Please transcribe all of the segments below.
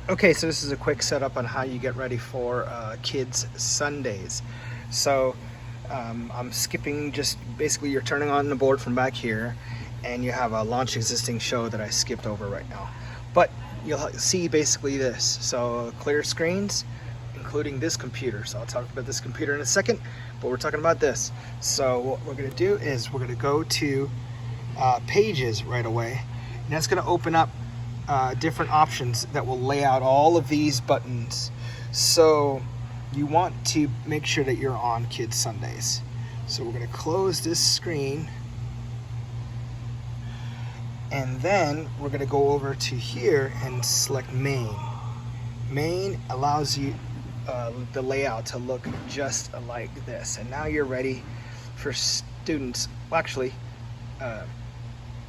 Okay, so this is a quick setup on how you get ready for kids Sundays. So I'm skipping, just basically you're turning on the board from back here and you have a launch existing show that I skipped over right now. But you'll see basically this. So clear screens, including this computer. So I'll talk about this computer in a second, but we're talking about this. So what we're gonna do is we're gonna go to Pages right away, and that's gonna open up different options that will lay out all of these buttons. So you want to make sure that you're on Kids Sundays. So we're going to close this screen, and then we're going to go over to here and select Main. Main allows you the layout to look just like this, and now you're ready for students. Well, actually,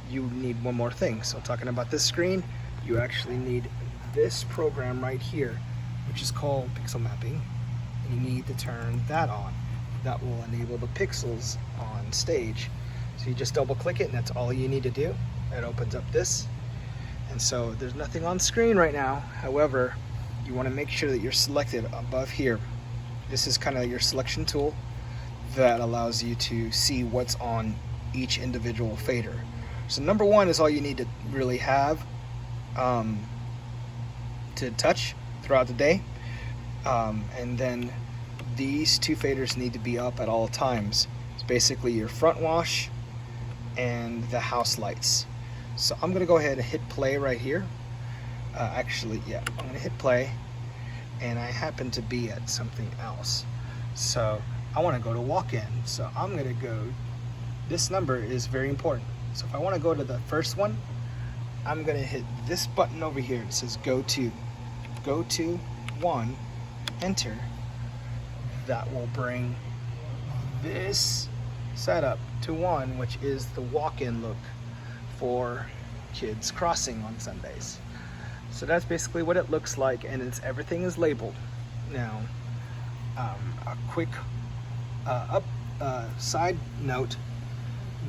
you need one more thing. So talking about this screen, you actually need this program right here, which is called pixel mapping. You need to turn that on. That will enable the pixels on stage. So you just double click it, and that's all you need to do. It opens up this. And so there's nothing on screen right now. However, you want to make sure that you're selected above here. This is kind of your selection tool that allows you to see what's on each individual fader. So number one is all you need to really have to touch throughout the day, and then these two faders need to be up at all times. It's basically your front wash and the house lights. So I'm gonna go ahead and hit play right here. I'm gonna hit play, and I happen to be at something else, so I want to go to walk-in. So I'm gonna go, this number is very important. So if I want to go to the first one, I'm gonna hit this button over here. It says go to 1, enter. That will bring this setup to 1, which is the walk-in look for Kids Crossing on Sundays. So that's basically what it looks like, and everything is labeled. Now, a quick side note,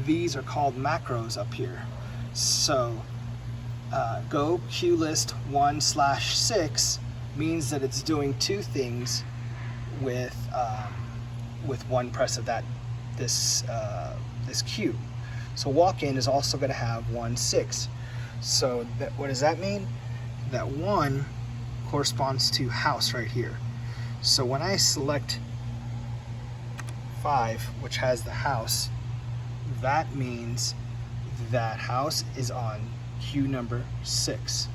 these are called macros up here. So go QList 1/6 means that it's doing two things with one press of this Q. So walk-in is also going to have 1/6. So what does that mean? That 1 corresponds to house right here. So when I select 5, which has the house, that means that house is on Q number 6.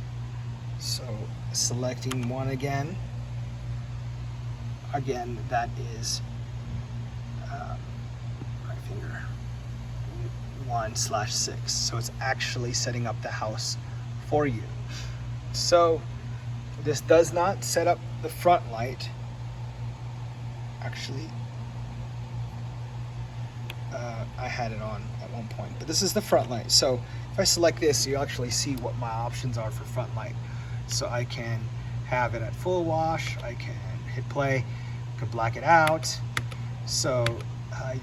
So selecting 1 again, that is my finger, 1/6. So it's actually setting up the house for you. So this does not set up the front light. Actually, I had it on at one point, but this is the front light. So if I select this, you actually see what my options are for front light. So I can have it at full wash, I can hit play, I can black it out. So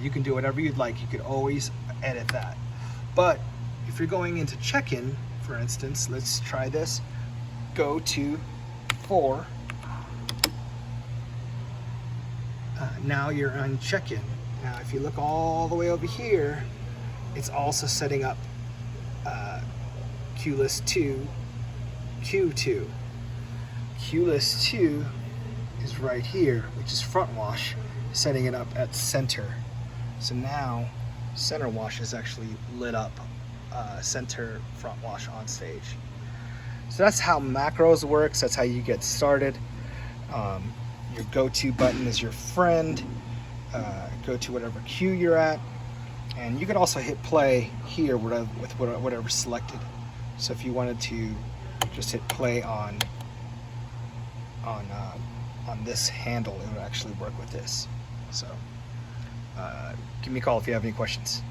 you can do whatever you'd like. You could always edit that. But if you're going into check-in, for instance, let's try this. Go to 4. Now you're on check-in. Now if you look all the way over here, it's also setting up QList 2, Q2. QList 2 is right here, which is front wash, setting it up at center. So now center wash is actually lit up, center front wash on stage. So that's how macros works. That's how you get started. Your go-to button is your friend. Go to whatever queue you're at, and you can also hit play here with whatever's selected. So if you wanted to just hit play on this handle, it would actually work with this. So give me a call if you have any questions.